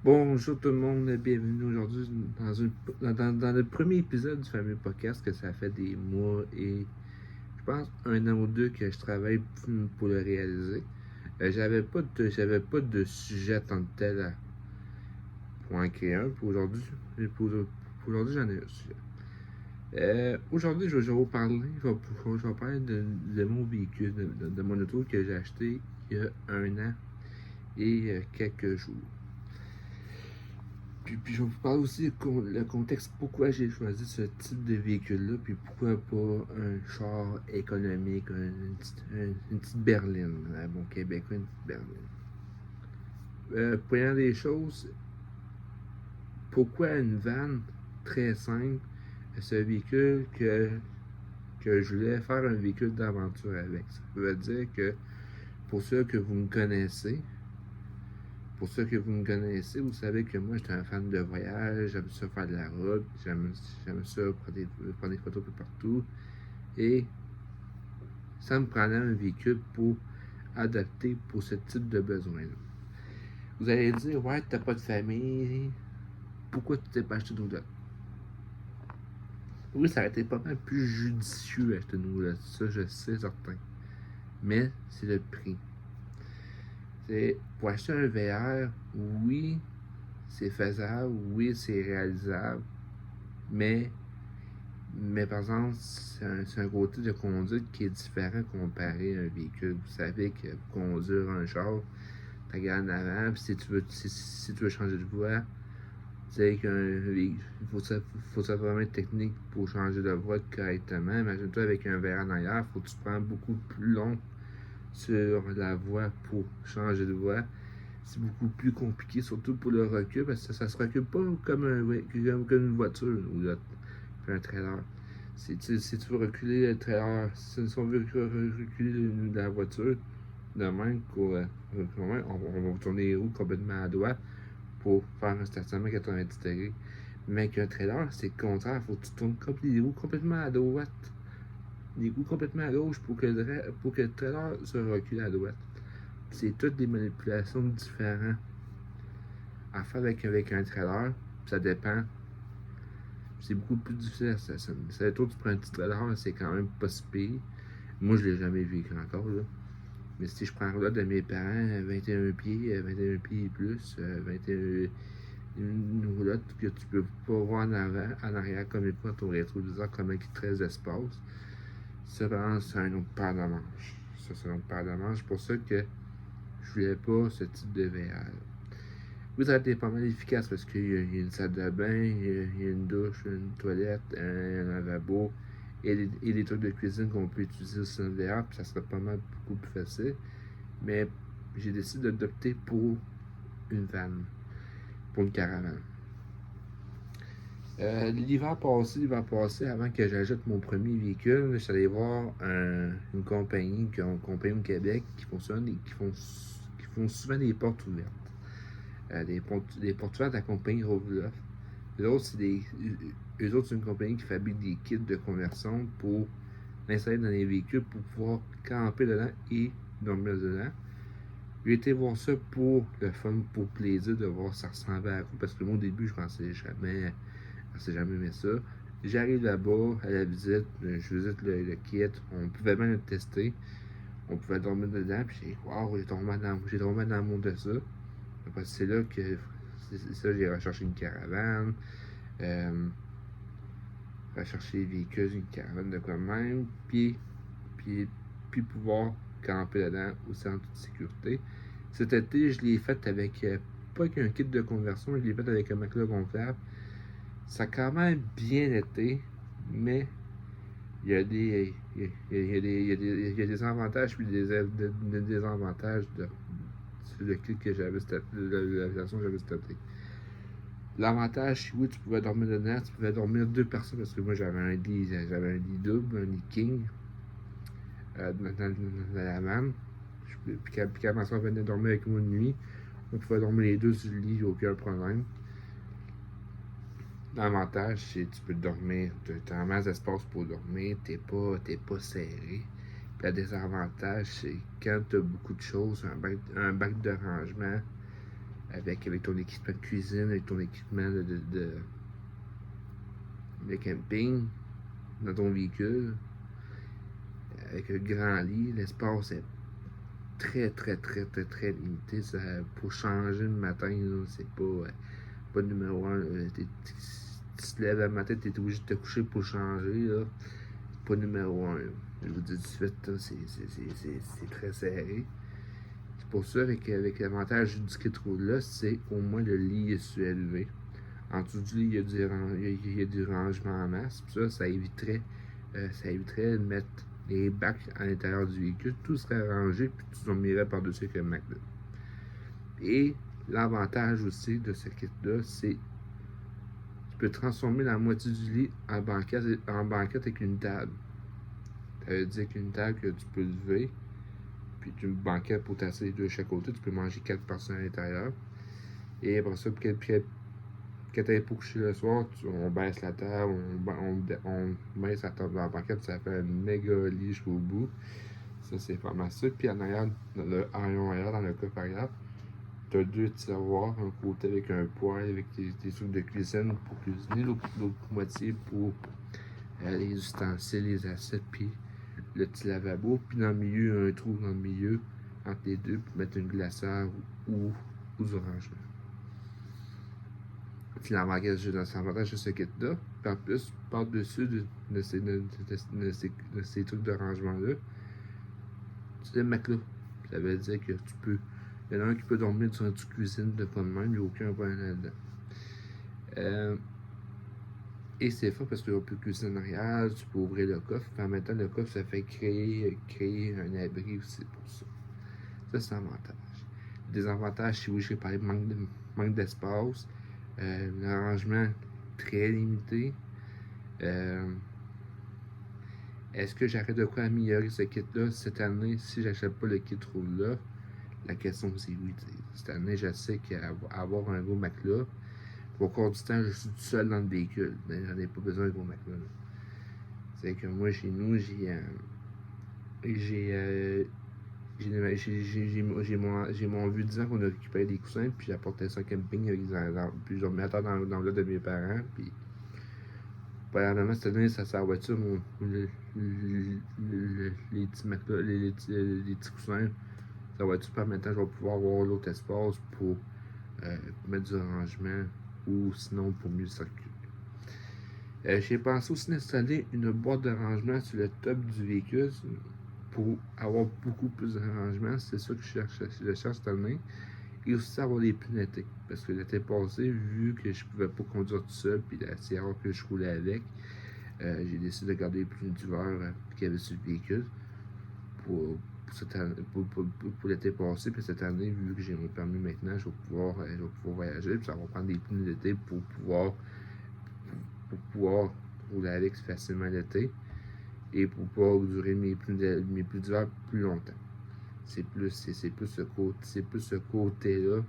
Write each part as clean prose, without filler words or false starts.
Bonjour tout le monde, bienvenue aujourd'hui dans le premier épisode du fameux podcast que ça fait des mois et je pense un an ou deux que je travaille pour le réaliser. J'avais pas de sujet tant que tel pour en créer un. Pour aujourd'hui, j'en ai un sujet. Aujourd'hui, je vais vous parler, je vais parler de mon véhicule, de mon auto que j'ai acheté il y a un an et quelques jours. Puis je vais vous parler aussi le contexte pourquoi j'ai choisi ce type de véhicule-là, puis pourquoi pas un char économique, une petite berline, à bon québécois, une petite berline. Première des choses, pourquoi une vanne très simple, c'est un véhicule que je voulais faire un véhicule d'aventure avec. Ça veut dire que pour ceux que vous me connaissez, vous savez que moi, j'étais un fan de voyage, j'aime ça faire de la route, j'aime ça prendre des photos peu partout. Et ça me prenait un véhicule pour adapter pour ce type de besoin-là. Vous allez dire, ouais, t'as pas de famille, pourquoi tu t'es pas acheté une roulotte? Oui, ça aurait été pas mal plus judicieux acheter une roulotte, ça je sais certain. Mais c'est le prix. Pour acheter un VR, oui, c'est faisable, oui, c'est réalisable, mais par exemple, c'est un côté de conduite qui est différent comparé à un véhicule. Vous savez que pour conduire un char, tu regardes en avant, puis si tu veux changer de voie, tu sais qu'il faut ça vraiment être technique pour changer de voie correctement. Imagine-toi avec un verre en arrière, faut que tu prends beaucoup plus long sur la voie pour changer de voie. C'est beaucoup plus compliqué, surtout pour le recul, parce que ça se recule pas comme une voiture ou un trailer. Si tu veux reculer le trailer, si on veut reculer la voiture, de même on va tourner les roues complètement à droite pour faire un stationnement 90 degrés. Mais avec un trailer, c'est le contraire, il faut que tu tournes les roues complètement à droite. Les roues complètement à gauche pour que le trailer se recule à droite. C'est toutes des manipulations différentes à faire avec un trailer, ça dépend. C'est beaucoup plus difficile à stationner. C'est toi, tu prends un petit trailer, c'est quand même pas si pire. Moi, je l'ai jamais vécu encore, là. Mais si je prends là de mes parents, 21 pieds et plus, 21, une roulotte que tu peux pas voir en arrière comme il faut ton rétroviseur, comment il te reste d'espace. Ça, c'est un autre paire de manches. Ça, c'est un autre paire de manches. C'est pour ça que je voulais pas ce type de VR. Oui, ça a été pas mal efficace parce qu'il y a une salle de bain, il y a une douche, une toilette, un lavabo et des trucs de cuisine qu'on peut utiliser sur le VR, puis ça serait pas mal beaucoup plus facile. Mais j'ai décidé d'opter pour une vanne, pour une caravane. L'hiver passé, avant que j'achète mon premier véhicule, je suis allé voir une compagnie au Québec qui font souvent des portes ouvertes. Des portes ouvertes à la compagnie Rovloff. Eux autres, c'est une compagnie qui fabrique des kits de conversion pour l'installer dans les véhicules pour pouvoir camper dedans et dormir dedans. J'ai été voir ça pour le fun, pour le plaisir de voir ça ressemblait à quoi. Parce que moi, au début, je pensais jamais aimé ça. J'arrive là-bas à la visite, je visite le kit, on pouvait même le tester. On pouvait dormir dedans, puis j'ai tombé dans le monde de ça. C'est là que j'ai recherché une caravane, recherché des véhicules, une caravane de quoi même, puis pouvoir camper dedans aussi en toute sécurité. Cet été, je l'ai fait avec, pas avec un kit de conversion, je l'ai fait avec un matelas gonflable. Ça a quand même bien été, mais il y a des avantages puis des désavantages sur le kit que j'avais la version que j'avais cet été. L'avantage, oui, tu pouvais dormir dedans, tu pouvais dormir deux personnes parce que moi j'avais un lit double, un lit king dans la vanne. Puis quand ma soeur venait dormir avec moi une nuit, on pouvait dormir les deux sur le lit, aucun problème. L'avantage, c'est que tu peux dormir, tu as un masse d'espace pour dormir, t'es pas serré. Puis le désavantage, c'est quand tu as beaucoup de choses, un bac de rangement, avec ton équipement de cuisine, avec ton équipement de camping dans ton véhicule, avec un grand lit. L'espace est très limité. Ça, pour changer le matin, c'est pas le numéro un. Tu te lèves le matin, tu es obligé de te coucher pour changer. Là. C'est pas le numéro un. Je vous dis tout de suite, c'est très serré. C'est pour ça avec l'avantage du kit là, c'est au moins le lit est surélevé. En dessous du lit, il y a du rangement en masse. Puis ça éviterait de mettre les bacs à l'intérieur du véhicule. Tout serait rangé, puis tu dormirais par-dessus avec le MacBook. Et l'avantage aussi de ce kit-là, c'est que tu peux transformer la moitié du lit en banquette avec une table. Ça veut dire qu'une table que tu peux lever, puis une banquette pour t'asseoir les deux de chaque côté. Tu peux manger 4 personnes à l'intérieur. Et après ça, quand t'es pour coucher le soir, on baisse la table, on baisse la table dans la banquette, ça fait un méga lit jusqu'au bout. Ça, c'est pas mal ça. Puis en arrière, dans le coffre arrière, t'as 2 tiroirs, un côté avec un poêle, avec des trucs de cuisine pour cuisiner, l'autre moitié pour les ustensiles, les assiettes, puis le petit lavabo. Puis dans le milieu, un trou dans le milieu, entre les deux, pour mettre une glacière ou du rangement. Puis l'avantage de ce kit-là, puis en plus, par-dessus de ces trucs de rangement-là, tu les matelas. Ça veut dire que tu peux. Il y en a un qui peut dormir sur une cuisine de pas de même, il n'y a aucun problème là-dedans. Et c'est fort parce qu'il n'y a plus de cuisine en arrière, tu peux ouvrir le coffre, puis en même temps, le coffre, ça fait créer un abri aussi pour ça. Ça, c'est un avantage. Des avantages, si oui, j'ai parlé de manque d'espace, l'arrangement très limité. Est-ce que j'arrête de quoi améliorer ce kit-là cette année si j'achète pas le kit roule-là? La question c'est oui. Cette année, je sais qu'avoir un gros matelas, au cours du temps, je suis tout seul dans le véhicule. Mais j'en ai pas besoin d'un gros matelas. C'est que moi, chez nous, j'ai mon vieux 10 ans qu'on a récupéré des coussins, puis j'apportais ça au camping, puis je le mettais dans l'autre de mes parents, puis probablement cette année, ça sert à la voiture, les petits matelas, les petits coussins, ça va être super. Maintenant, je vais pouvoir avoir l'autre espace pour mettre du rangement ou sinon pour mieux circuler. J'ai pensé aussi d'installer une boîte de rangement sur le top du véhicule pour avoir beaucoup plus de rangement. C'est ça que je cherche cette année. Et aussi avoir des pneus d'été. Parce que l'été passé, vu que je pouvais pas conduire tout seul, puis c'est rare que je roulais avec, j'ai décidé de garder les pneus d'hiver qu'il y avait sur le véhicule pour l'été passé. Puis cette année, vu que j'ai mon permis maintenant, je vais pouvoir voyager. Puis ça va prendre des pneus d'été pour pouvoir rouler avec facilement l'été et pour pouvoir durer mes pneus d'hiver plus longtemps. C'est plus ce côté-là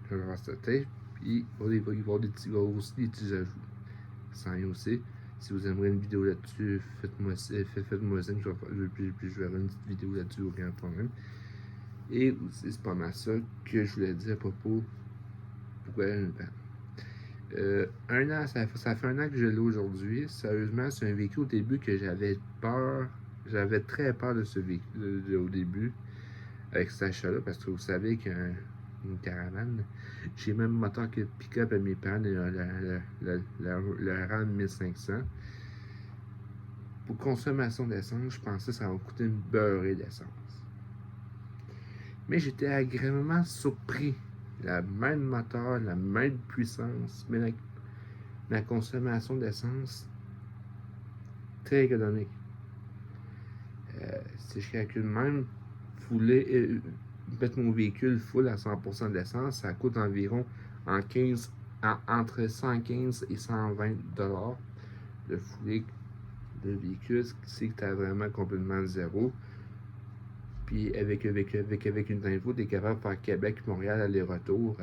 que je vais rester. Puis il va y avoir aussi des petits ajouts. Sans rien aussi. Si vous aimeriez une vidéo là-dessus, faites-moi signe, puis je verrai une petite vidéo là-dessus, aucun problème. Et aussi, c'est pas mal ça que je voulais dire à propos pourquoi une panne. Un an, ça fait un an que je l'ai aujourd'hui. Sérieusement, c'est un véhicule au début que j'avais peur. J'avais très peur de ce véhicule au début avec cet achat-là, parce que vous savez qu'une caravane, j'ai même moteur que pick-up à mes parents, le RAM 1500. Pour consommation d'essence, je pensais que ça va coûter une beurrée d'essence. Mais j'étais agréablement surpris. La même moteur, la même puissance, mais la consommation d'essence très économique. Si je calcule même, mettre mon véhicule full à 100% d'essence, ça coûte environ entre 115 et 120 $. Le fouler le véhicule, c'est que tu as vraiment complètement zéro. Puis avec une info, tu es capable de faire Québec-Montréal aller-retour.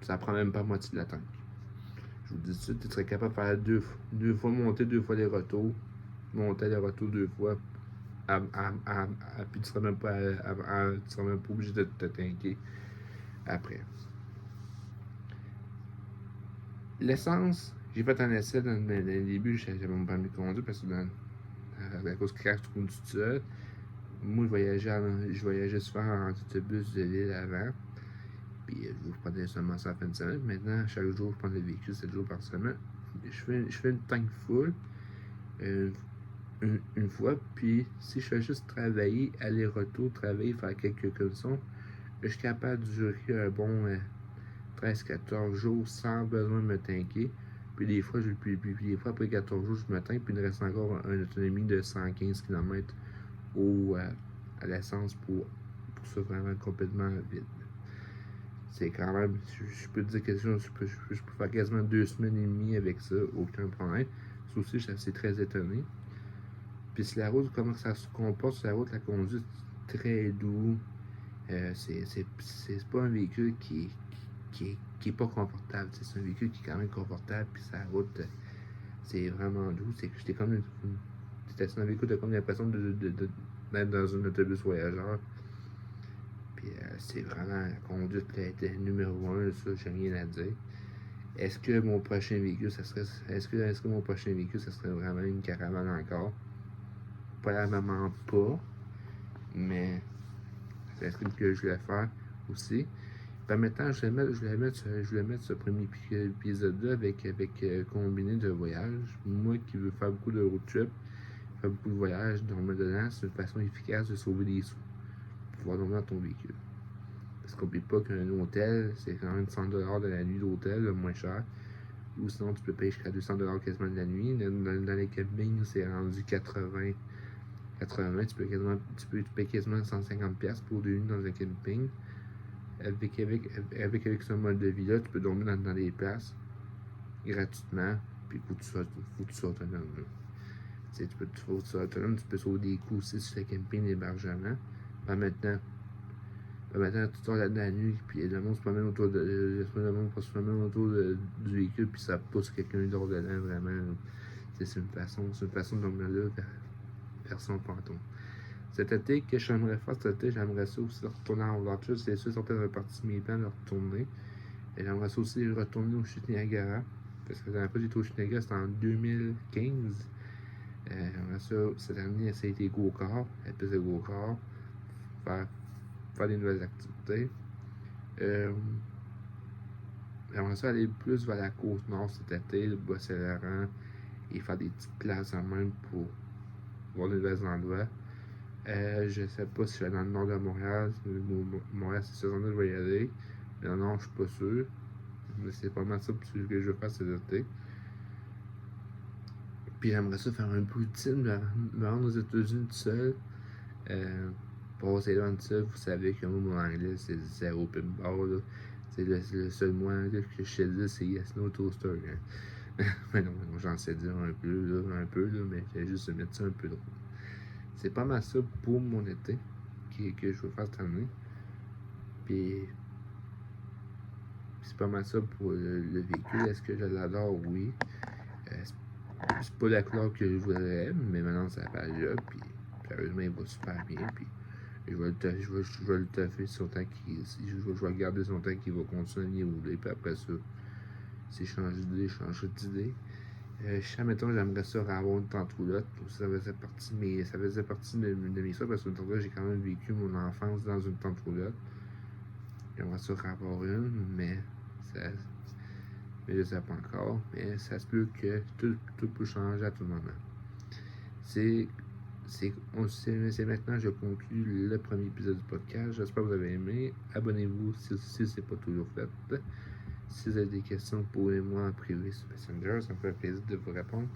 Ça prend même pas la moitié de la tank. Je vous dis ça, tu serais capable de faire deux fois monter, 2 fois les retours. Monter les retours 2 fois. Puis tu serais même pas obligé de te tanker. après. L'essence, j'ai fait un essai dans le début, j'avais mon permis de conduire parce que à cause que quand je trouve tout seul, moi je voyageais souvent en autobus de l'île avant. Puis je prenais seulement ça la fin de semaine. Maintenant, chaque jour, je prends le véhicule 7 jours par semaine. Je fais une tank full une fois. Puis si je fais juste travailler, aller-retour, travailler, faire quelques conditions, je suis capable de durer un bon 13-14 jours sans besoin de me tanker. Puis des fois, des fois après 14 jours, je me tank, puis il me reste encore une autonomie de 115 km à l'essence pour ça vraiment complètement vide. C'est quand même, je peux te dire que je peux faire quasiment 2 semaines et demie avec ça, aucun problème. Ça aussi, je suis assez très étonné. Puis si la route, comment ça se comporte sur la route, la conduite, très doux. C'est pas un véhicule qui est pas confortable. C'est un véhicule qui est quand même confortable. Puis sa route, c'est vraiment doux. J'étais comme c'était un véhicule, t'as comme l'impression d'être dans un autobus voyageur. Puis c'est vraiment la conduite qui était numéro 1, ça, j'ai rien à dire. Est-ce que mon prochain véhicule, ça serait. Est-ce que mon prochain véhicule, ça serait vraiment une caravane encore? Probablement pas. Mais c'est un truc que je voulais faire aussi. Permettant, je voulais mettre ce premier épisode-là avec combiné de voyage. Moi qui veux faire beaucoup de road trip, faire beaucoup de voyages, dormir dedans, c'est une façon efficace de sauver des sous. Pouvoir dormir dans ton véhicule. Parce qu'on n'oublie pas qu'un hôtel, c'est quand même 100$ de la nuit d'hôtel, le moins cher. Ou sinon, tu peux payer jusqu'à 200$ quasiment de la nuit. Dans les campings, c'est rendu 80. Tu peux payer quasiment 150$ pour 2 nuits dans un camping. Avec ce mode de vie-là, tu peux dormir dans des places gratuitement. Puis il faut que tu sois autonome. Tu peux sauver des coûts aussi sur le camping, l'hébergement. Maintenant, tu sors là-dedans la nuit, puis le monde se promène autour du véhicule, puis ça pousse quelqu'un d'autre dedans, vraiment. C'est une façon de dormir là vers son panton. Cet été, que j'aimerais faire cet été, j'aimerais ça aussi retourner en voiture. C'est sûr, ça fait partie de mes plans de retourner. Et j'aimerais ça aussi retourner au chute Niagara. Parce que la dernière fois que j'étais au chute Niagara, c'était en 2015. J'aimerais ça, cette année, essayer des go-karts, la piste de go-karts, faire des nouvelles activités. J'aimerais ça aller plus vers la côte nord cet été, le Bas-Saint-Laurent, et faire des petites places en même pour voir de nouveaux endroits. Je sais pas si je vais dans le nord de Montréal. Montréal, c'est sûr que je vais y aller. Mais non, je suis pas sûr. Mais c'est pas mal ça que je veux faire cet été. Puis j'aimerais ça faire un peu de routine, me rendre aux États-Unis tout seul. Pour essayer de tout seul, vous savez que moi, mon anglais, c'est zéro pinball. C'est le seul mot anglais que je sais dire, c'est yes, no toaster. Hein. Mais non, j'en sais dire un peu, mais j'ai juste mettre ça un peu drôle. C'est pas mal ça pour mon été que je veux faire cette année. Puis c'est pas mal ça pour le véhicule. Est-ce que je l'adore? Oui. C'est pas la couleur que je voudrais, mais maintenant ça va là. Puis sérieusement, il va super bien. Puis je vais le taffer sur le temps je vais regarder son temps qu'il va continuer à rouler. Puis après ça, si je change d'idée, je changerai d'idée. Mettons, j'aimerais ça avoir une tente roulotte. Ça faisait partie de mes soins parce que j'ai quand même vécu mon enfance dans une tente roulotte. J'aimerais ça avoir une, mais je ne sais pas encore. Mais ça se peut que tout peut changer à tout moment. C'est maintenant que je conclue le premier épisode du podcast. J'espère que vous avez aimé. Abonnez-vous si ce n'est pas toujours fait. Si vous avez des questions, posez-moi en privé sur Messenger. Ça me fait plaisir de vous répondre.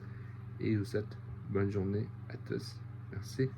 Et je vous souhaite bonne journée à tous. Merci.